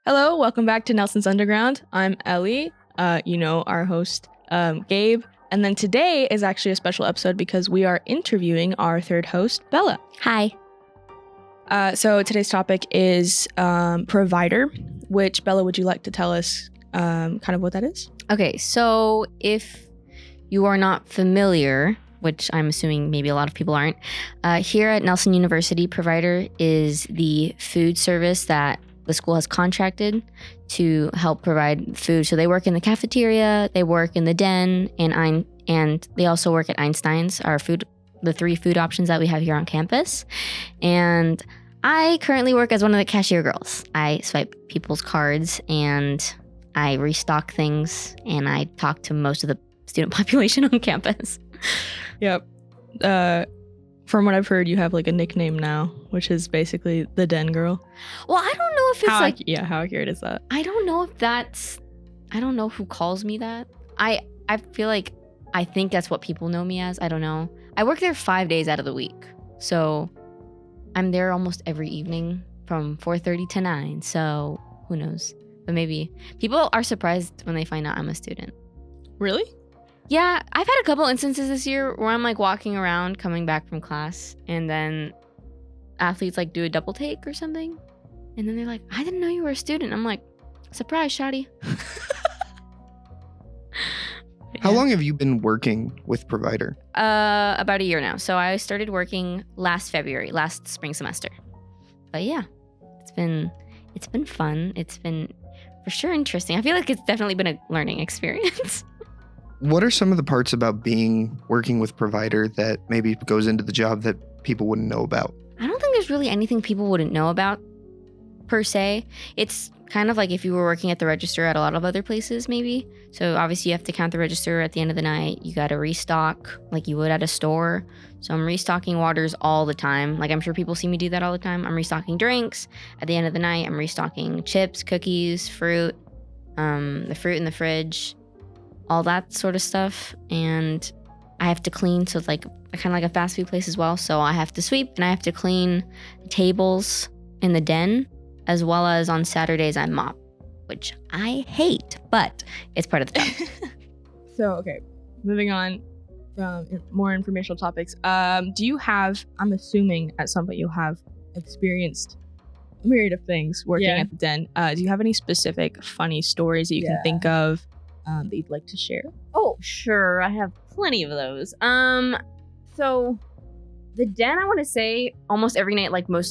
Hello, welcome back to Nelson's Underground. I'm Ellie, our host, Gabe. And then today is actually a special episode because we are interviewing our third host, Bella. Hi. So today's topic is provider, which, Bella, would you like to tell us kind of what that is? Okay, so if you are not familiar, which I'm assuming maybe a lot of people aren't, here at Nelson University, provider is the food service that the school has contracted to help provide food. So they work in the cafeteria, they work in the den, and they also work at Einstein's, the 3 food options that we have here on campus. And I currently work as one of the cashier girls. I swipe people's cards and I restock things and I talk to most of the student population on campus. Yep. From what I've heard, you have like a nickname now, which is basically the Den Girl. Well, I don't know if it's how accurate is that? I don't know who calls me that. I feel like I think that's what people know me as. I don't know. I work there 5 days out of the week. So I'm there almost every evening from 4:30 to 9. So who knows? But maybe people are surprised when they find out I'm a student. Really? Yeah, I've had a couple instances this year where I'm like walking around coming back from class and then athletes like do a double take or something. And then they're like, I didn't know you were a student. I'm like, surprise, shoddy. How long have you been working with provider? About a year now. So I started working last spring semester. But yeah, it's been fun. It's been for sure interesting. I feel like it's definitely been a learning experience. What are some of the parts about working with provider that maybe goes into the job that people wouldn't know about? I don't think there's really anything people wouldn't know about per se. It's kind of like if you were working at the register at a lot of other places maybe. So obviously you have to count the register at the end of the night. You got to restock like you would at a store. So I'm restocking waters all the time. Like I'm sure people see me do that all the time. I'm restocking drinks. At the end of the night, I'm restocking chips, cookies, fruit, the fruit in the fridge, all that sort of stuff. And I have to clean. So it's like kind of like a fast food place as well. So I have to sweep and I have to clean the tables in the den, as well as on Saturdays I mop, which I hate, but it's part of the job. So, okay, moving on from more informational topics. Do you have, I'm assuming at some point you'll have experienced a myriad of things working at the den. Do you have any specific funny stories that you can think of that you'd like to share? Oh, sure. I have plenty of those. So the den, I want to say almost every night, I feel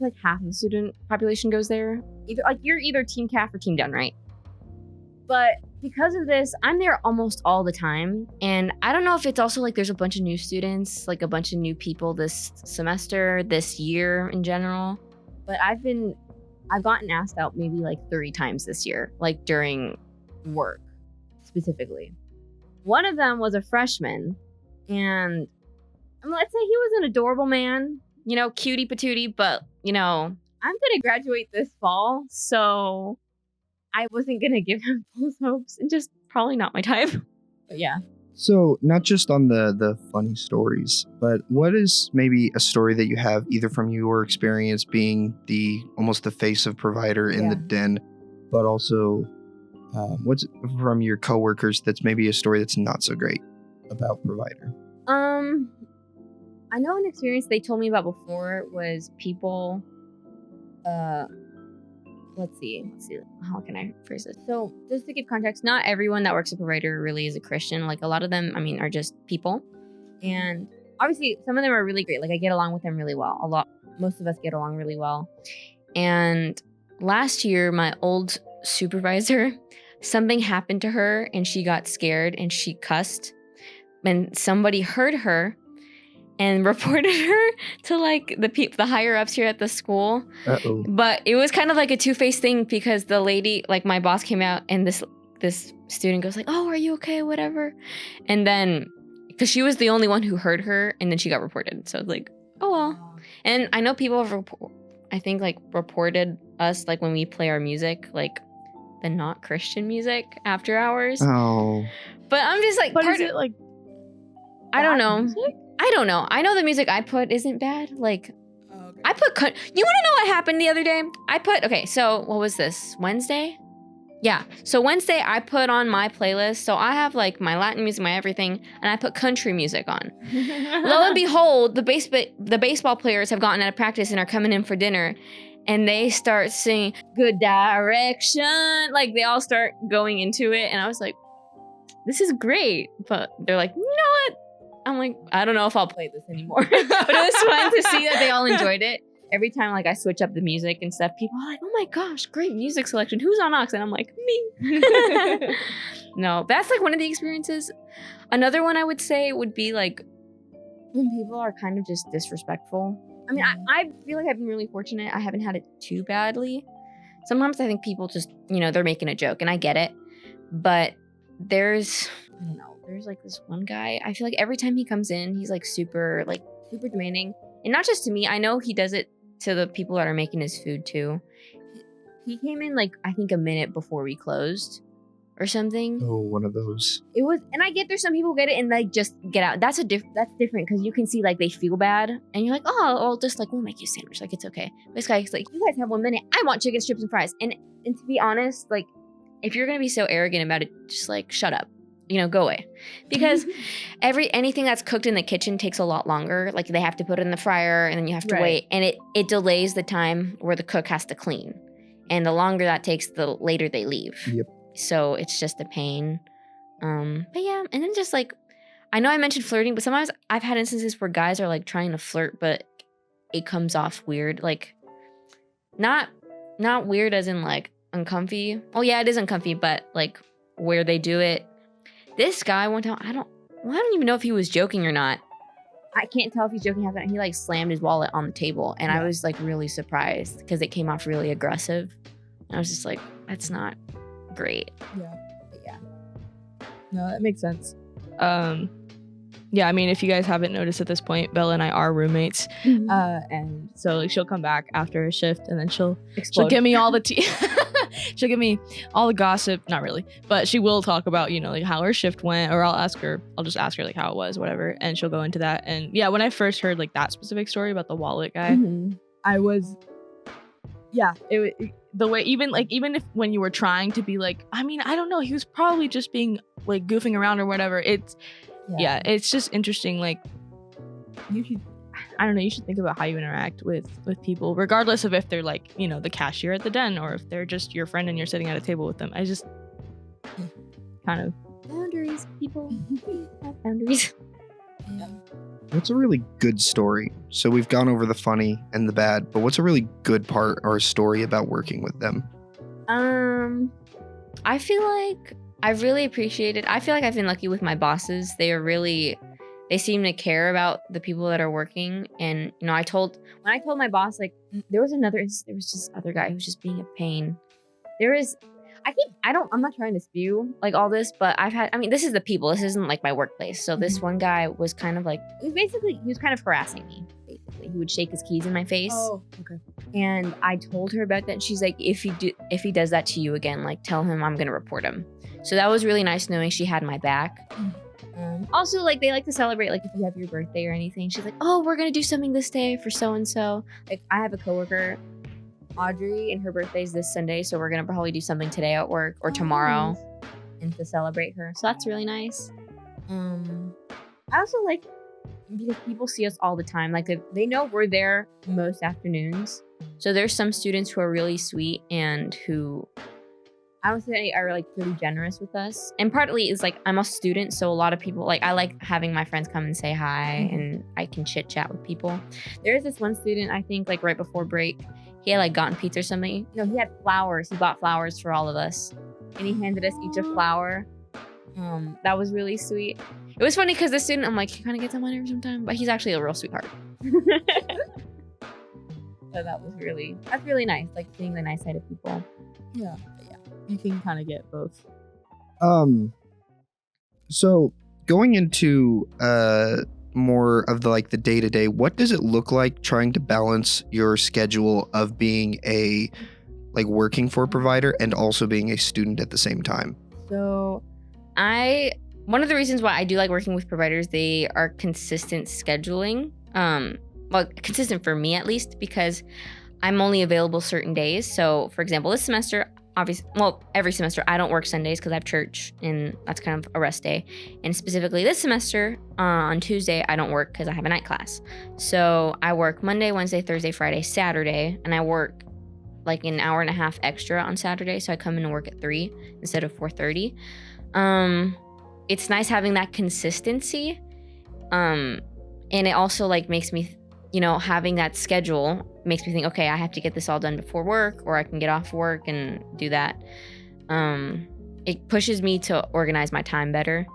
like half of the student population goes there. You're either team CAF or team den, right? But because of this, I'm there almost all the time. And I don't know if it's also like there's a bunch of new students, like a bunch of new people this semester, this year in general. But I've gotten asked out maybe like 30 times this year, like during work specifically. One of them was a freshman, and let's say he was an adorable man, cutie patootie, but, I'm going to graduate this fall, so I wasn't going to give him false hopes, and just probably not my type. But yeah. So not just on the funny stories, but what is maybe a story that you have either from your experience being almost the face of provider in the den, but also what's from your coworkers that's maybe a story that's not so great about provider? I know an experience they told me about before was people, let's see, how can I phrase this? So just to give context, not everyone that works at provider really is a Christian. Like a lot of them, are just people. And obviously some of them are really great. Like I get along with them really well. Most of us get along really well. And last year, my old supervisor, something happened to her and she got scared and she cussed. And somebody heard her and reported her to like the higher ups here at the school. Uh-oh. But it was kind of like a two-faced thing because the lady, like my boss came out and this student goes like, oh, are you okay? Whatever. And then, because she was the only one who heard her, and then she got reported. So it's like, oh well. And I know people have reported us like when we play our music, like the not Christian music after hours. Oh. But I'm just like, But is it like I don't know. music? I don't know. I know the music I put isn't bad. Like, Oh, okay. I put, you want to know what happened the other day? So what was this? Wednesday? Yeah. So Wednesday I put on my playlist. So I have like my Latin music, my everything, and I put country music on. Lo and behold, the baseball players have gotten out of practice and are coming in for dinner. And they start singing Good Direction. Like they all start going into it. And I was like, this is great. But they're like, you know what? I'm like, I don't know if I'll play this anymore. But it was fun to see that they all enjoyed it. Every time like I switch up the music and stuff, people are like, oh my gosh, great music selection. Who's on aux? And I'm like, me. No, that's like one of the experiences. Another one I would say would be like when people are kind of just disrespectful. I mean, I feel like I've been really fortunate. I haven't had it too badly. Sometimes I think people just, they're making a joke and I get it. But there's like this one guy. I feel like every time he comes in, he's like super demanding. And not just to me. I know he does it to the people that are making his food too. He came in like, I think a minute before we closed or something. Oh, one of those. It was, and I get there's some people get it and like just get out. That's different because you can see like they feel bad and you're like, oh, well, just like we'll make you a sandwich, like it's okay. This guy's like, you guys have 1 minute. I want chicken strips and fries. And to be honest, like if you're gonna be so arrogant about it, just like shut up. Go away. Because anything that's cooked in the kitchen takes a lot longer. Like they have to put it in the fryer and then you have to wait. And it delays the time where the cook has to clean. And the longer that takes, the later they leave. Yep. So it's just a pain. But yeah, and then just like, I know I mentioned flirting, but sometimes I've had instances where guys are like trying to flirt, but it comes off weird. Like not weird as in like uncomfy. Oh yeah, it is uncomfy, but like where they do it. This guy one time, I don't even know if he was joking or not. I can't tell if he's joking. He like slammed his wallet on the table, and I was like really surprised because it came off really aggressive. And I was just like, that's not great. Yeah. No, that makes sense. Yeah, I mean, if you guys haven't noticed at this point, Bella and I are roommates, and so like, she'll come back after a shift, and then she'll give me all the tea. She'll give me all the gossip. Not really, but she will talk about like how her shift went, or I'll just ask her like how it was, whatever, and she'll go into that. And yeah, when I first heard like that specific story about the wallet guy, I was, the way even if when you were trying to be like, I mean, I don't know, he was probably just being like goofing around or whatever. It's just interesting. Like you should think about how you interact with people, regardless of if they're like, the cashier at the den or if they're just your friend and you're sitting at a table with them. I just kind of boundaries, people have boundaries. What's a really good story? So we've gone over the funny and the bad, but what's a really good part or a story about working with them? I feel like I really appreciated. I feel like I've been lucky with my bosses. They seem to care about the people that are working. And, when I told my boss, like, there was this other guy who's just being a pain. I'm not trying to spew like all this, but this is the people. This isn't like my workplace. So this one guy was kind of like, he was kind of harassing me. Basically, he would shake his keys in my face. Oh, okay. And I told her about that. And she's like, if he does that to you again, like tell him I'm going to report him. So that was really nice knowing she had my back. Also, like, they like to celebrate, like, if you have your birthday or anything. She's like, oh, we're going to do something this day for so-and-so. Like, I have a coworker, Audrey, and her birthday's this Sunday, so we're going to probably do something today at work or tomorrow and to celebrate her. So that's really nice. I also like, because people see us all the time. Like, they know we're there most afternoons. So there's some students who are really sweet and who... I would say are like pretty generous with us. And partly is like I'm a student, so a lot of people like I like having my friends come and say hi and I can chit chat with people. There's this one student, I think like right before break, he had like gotten pizza or something. No, he had flowers. He bought flowers for all of us. And he handed us each a flower. That was really sweet. It was funny because the student, I'm like, he kind of gets on my nerves sometimes, but he's actually a real sweetheart. So that's really nice, like seeing the nice side of people. Yeah. You can kind of get both. So going into more of the day-to-day, what does it look like trying to balance your schedule of being a working for a provider and also being a student at the same time? So one of the reasons why I do like working with providers, they are consistent scheduling. consistent for me at least, because I'm only available certain days. So for example, this semester, every semester I don't work Sundays because I have church and that's kind of a rest day. And specifically this semester, on Tuesday, I don't work because I have a night class. So I work Monday, Wednesday, Thursday, Friday, Saturday, and I work like an hour and a half extra on Saturday. So I come in and work at 3 instead of 4:30. It's nice having that consistency. And it also like makes me, having that schedule makes me think, okay, I have to get this all done before work, or I can get off work and do that. It pushes me to organize my time better.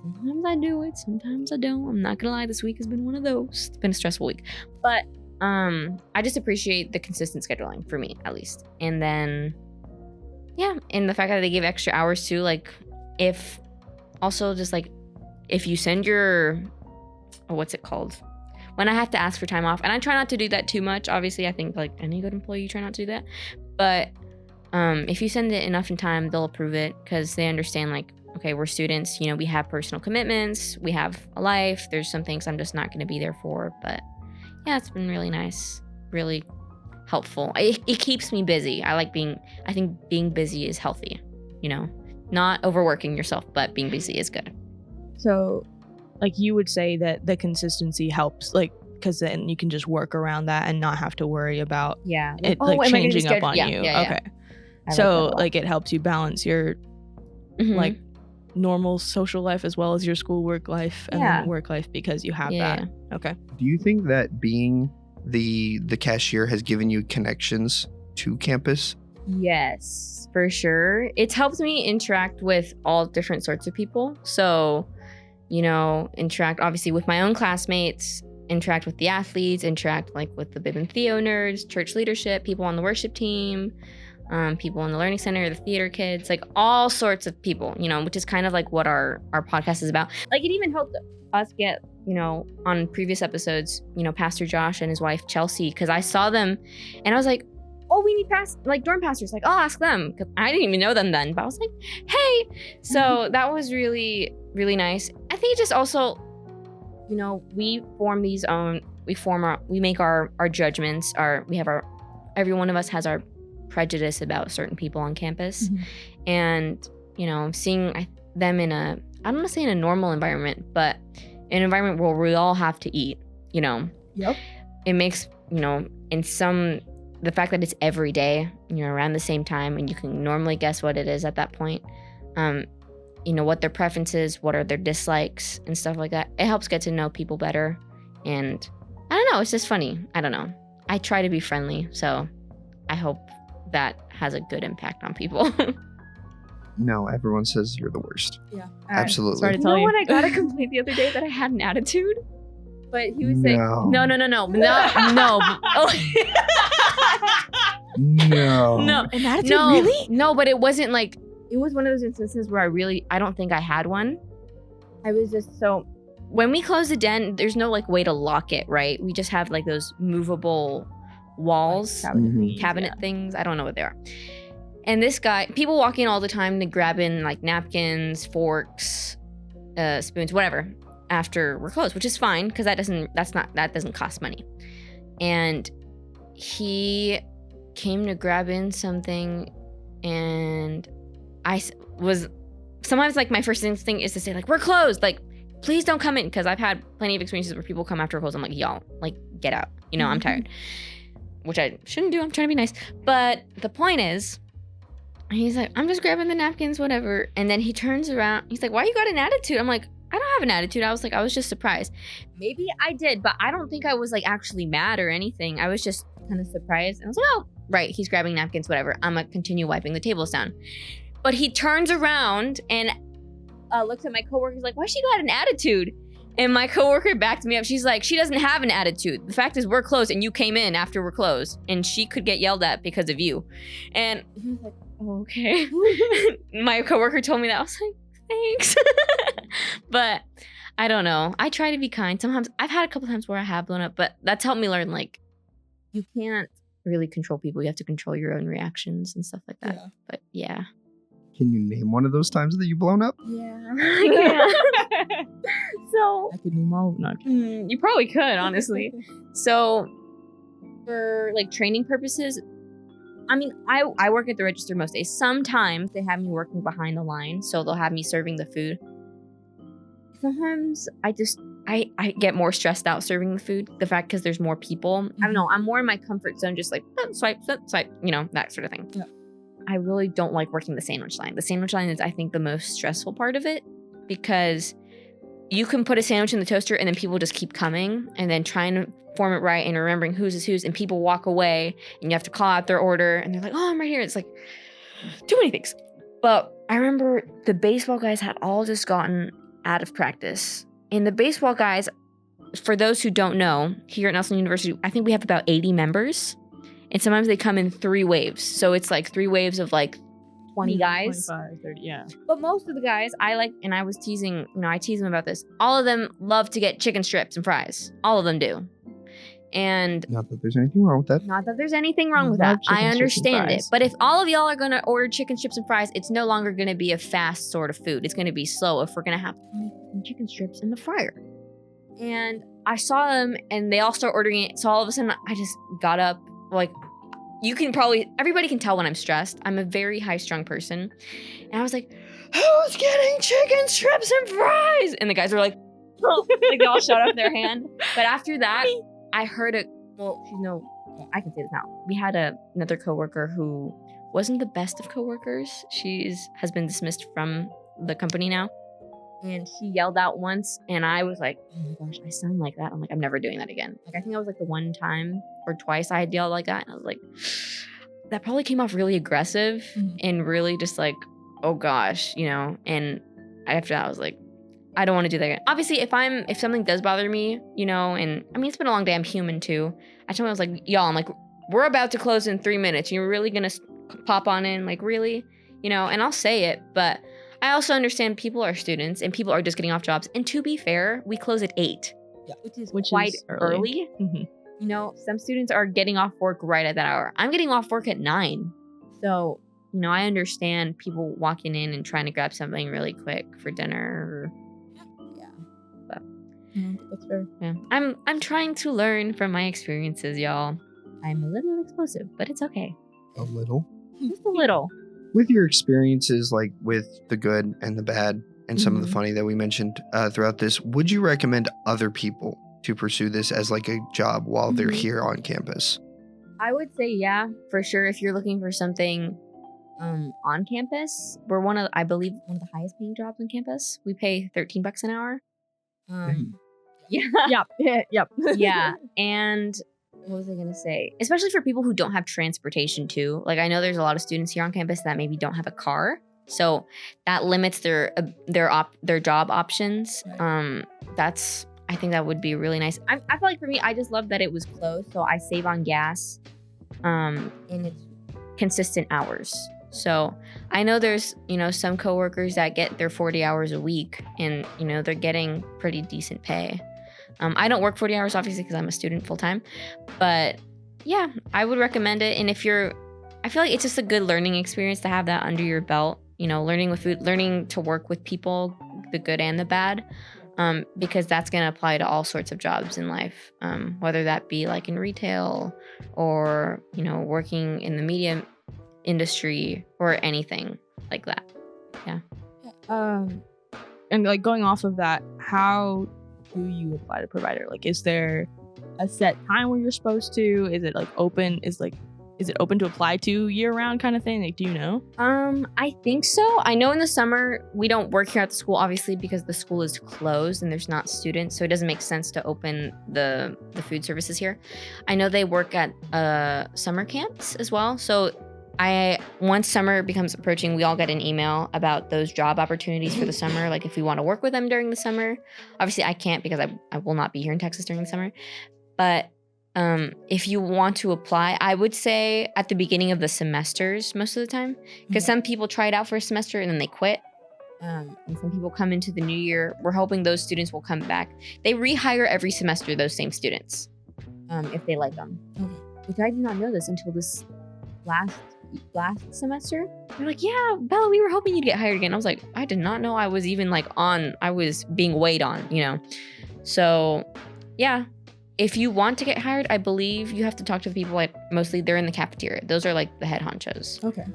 Sometimes I do it, sometimes I don't. I'm not gonna lie, this week has been one of those. It's been a stressful week. But I just appreciate the consistent scheduling for me, at least. And then, and the fact that they give extra hours too, like if you send your, what's it called? When I have to ask for time off, and I try not to do that too much. Obviously, I think like any good employee, you try not to do that. But if you send it enough in time, they'll approve it because they understand like, okay, we're students, we have personal commitments, we have a life. There's some things I'm just not going to be there for. But yeah, it's been really nice, really helpful. It keeps me busy. I think being busy is healthy, not overworking yourself, but being busy is good. So like you would say that the consistency helps, like, because then you can just work around that and not have to worry about it changing up on you. Okay. So like it helps you balance your like normal social life as well as your school work life and then work life because you have that. Okay. Do you think that being the cashier has given you connections to campus? Yes, for sure. It's helped me interact with all different sorts of people. So, interact obviously with my own classmates, interact with the athletes, interact like with the Bib and Theo nerds, church leadership, people on the worship team, people in the learning center, the theater kids, like all sorts of people, which is kind of like what our podcast is about. Like it even helped us get, on previous episodes, Pastor Josh and his wife Chelsea, because I saw them and I was like, oh, we need dorm pastors. Like, I'll ask them, because I didn't even know them then. But I was like, hey. So that was really, really nice. I think it just also, we make our judgments. Every one of us has our prejudice about certain people on campus. And, seeing them in I don't want to say in a normal environment, but an environment where we all have to eat, Yep. It makes, the fact that it's every day, around the same time, and you can normally guess what it is at that point, what their preferences, what are their dislikes and stuff like that. It helps get to know people better. And I don't know, it's just funny. I don't know. I try to be friendly, so I hope that has a good impact on people. No, everyone says you're the worst. Yeah. Absolutely. Sorry to tell you. What I got a complaint the other day that I had an attitude? But he was saying, no. No. An attitude, really? No, but it wasn't like, it was one of those instances where I don't think I had one. I was just when we close the den, there's no like way to lock it, right? We just have like those movable walls, cabinet things. I don't know what they are. And this guy, people walk in all the time to grab in like napkins, forks, spoons, whatever, after we're closed, which is fine because that doesn't cost money. And he came to grab in something, and sometimes like my first instinct is to say like, we're closed, like please don't come in, because I've had plenty of experiences where people come after we're closed. I'm like, y'all, like get out, I'm tired, which I shouldn't do. I'm trying to be nice. But the point is, he's like, I'm just grabbing the napkins, whatever. And then he turns around, he's like, why you got an attitude? I'm like, I don't have an attitude. I was like, I was just surprised. Maybe I did, but I don't think I was like actually mad or anything. I was just kind of surprised. And I was like, oh, right, he's grabbing napkins, whatever. I'm gonna continue wiping the tables down. But he turns around and looks at my coworker. He's like, why she got an attitude? And my coworker backed me up. She's like, she doesn't have an attitude. The fact is we're closed and you came in after we're closed, and she could get yelled at because of you. And he was like, oh, okay. My coworker told me that. I was like, thanks. But I don't know. I try to be kind. Sometimes I've had a couple times where I have blown up, but that's helped me learn, like, you can't really control people. You have to control your own reactions and stuff like that. Yeah. But yeah. Can you name one of those times that you've blown up? Yeah. Yeah. So I could name all of them. you probably could, honestly. So for like training purposes, I mean, I work at the register most days. Sometimes they have me working behind the line, so they'll have me serving the food. Sometimes I get more stressed out serving the food. The fact because there's more people. I don't know. I'm more in my comfort zone, just like swipe, that sort of thing. Yeah. I really don't like working the sandwich line. The sandwich line is, I think, the most stressful part of it because you can put a sandwich in the toaster and then people just keep coming and then trying to form it right and remembering whose is whose, and people walk away and you have to call out their order and they're like, oh, I'm right here. It's like too many things. But I remember the baseball guys had all just gotten out of practice. And the baseball guys, for those who don't know, here at Nelson University, I think we have about 80 members. And sometimes they come in 3 waves. So it's like 3 waves of like 20 guys. 25, 30, yeah. But most of the guys, I was teasing, I tease them about this. All of them love to get chicken strips and fries. All of them do. And not that there's anything wrong with that. Not that there's anything wrong with that. I understand it. But if all of y'all are going to order chicken strips and fries, it's no longer going to be a fast sort of food. It's going to be slow if we're going to have chicken strips in the fryer. And I saw them and they all start ordering it. So all of a sudden I just got up. Like, everybody can tell when I'm stressed. I'm a very high-strung person. And I was like, who's getting chicken strips and fries? And the guys were like, like they all shut up their hand. But after that, I heard I can say this now. We had another coworker who wasn't the best of coworkers. Has been dismissed from the company now. And she yelled out once, and I was like, oh my gosh, I sound like that. I'm like, I'm never doing that again. Like, I think I was like the one time or twice I had yelled like that. And I was like, that probably came off really aggressive and really just like, oh gosh, and after that I was like, I don't want to do that again. Obviously, if something does bother me, and I mean, it's been a long day. I'm human too. I told him, I was like, y'all, I'm like, we're about to close in 3 minutes. You're really going to pop on in? Like, really? And I'll say it, but I also understand people are students and people are just getting off jobs. And to be fair, we close at 8, which is quite early. Mm-hmm. Some students are getting off work right at that hour. I'm getting off work at 9. So, I understand people walking in and trying to grab something really quick for dinner. But that's fair. Yeah, I'm trying to learn from my experiences, y'all. I'm a little explosive, but it's okay. A little? Just a little. With your experiences, like with the good and the bad and some of the funny that we mentioned throughout this, would you recommend other people to pursue this as like a job while they're here on campus? I would say, yeah, for sure. If you're looking for something on campus, we're I believe one of the highest paying jobs on campus. We pay $13 an hour. Yeah. Yep. Yeah. And what was I going to say? Especially for people who don't have transportation too. Like, I know there's a lot of students here on campus that maybe don't have a car. So that limits their job options. I think that would be really nice. I feel like for me, I just love that it was close. So I save on gas and it's consistent hours. So I know there's, some coworkers that get their 40 hours a week and, they're getting pretty decent pay. I don't work 40 hours, obviously, because I'm a student full time. But yeah, I would recommend it. And I feel like it's just a good learning experience to have that under your belt, learning with food, learning to work with people, the good and the bad, because that's going to apply to all sorts of jobs in life, whether that be like in retail or, working in the media industry or anything like that. Yeah. And like going off of that, how do you apply to provider? Like, is there a set time where you're supposed to? Is it like open? Is it open to apply to year round kind of thing? Like, do you know? I think so. I know in the summer we don't work here at the school, obviously, because the school is closed and there's not students, so it doesn't make sense to open the food services here. I know they work at summer camps as well. So once summer becomes approaching, we all get an email about those job opportunities for the summer. Like if we want to work with them during the summer. Obviously I can't because I will not be here in Texas during the summer. But if you want to apply, I would say at the beginning of the semesters most of the time, because some people try it out for a semester and then they quit. And some people come into the new year. We're hoping those students will come back. They rehire every semester, those same students, if they like them. Which I did not know this until this last last semester. They're like, yeah, Bella, we were hoping you'd get hired again. I was like, I did not know I was even like I was being weighed on, you know? So yeah, if you want to get hired, I believe you have to talk to the people, like mostly they're in the cafeteria. Those are like the head honchos. Okay.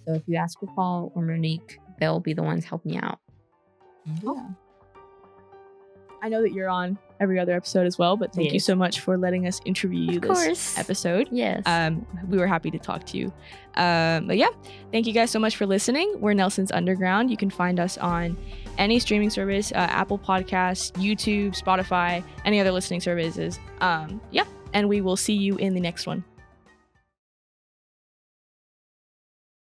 So if you ask for Paul or Monique, they'll be the ones helping you out. Yeah. I know that you're on every other episode as well, but thank you so much for letting us interview you this episode. Yes. We were happy to talk to you. But yeah, thank you guys so much for listening. We're Nelson's Underground. You can find us on any streaming service, Apple Podcasts, YouTube, Spotify, any other listening services. And we will see you in the next one.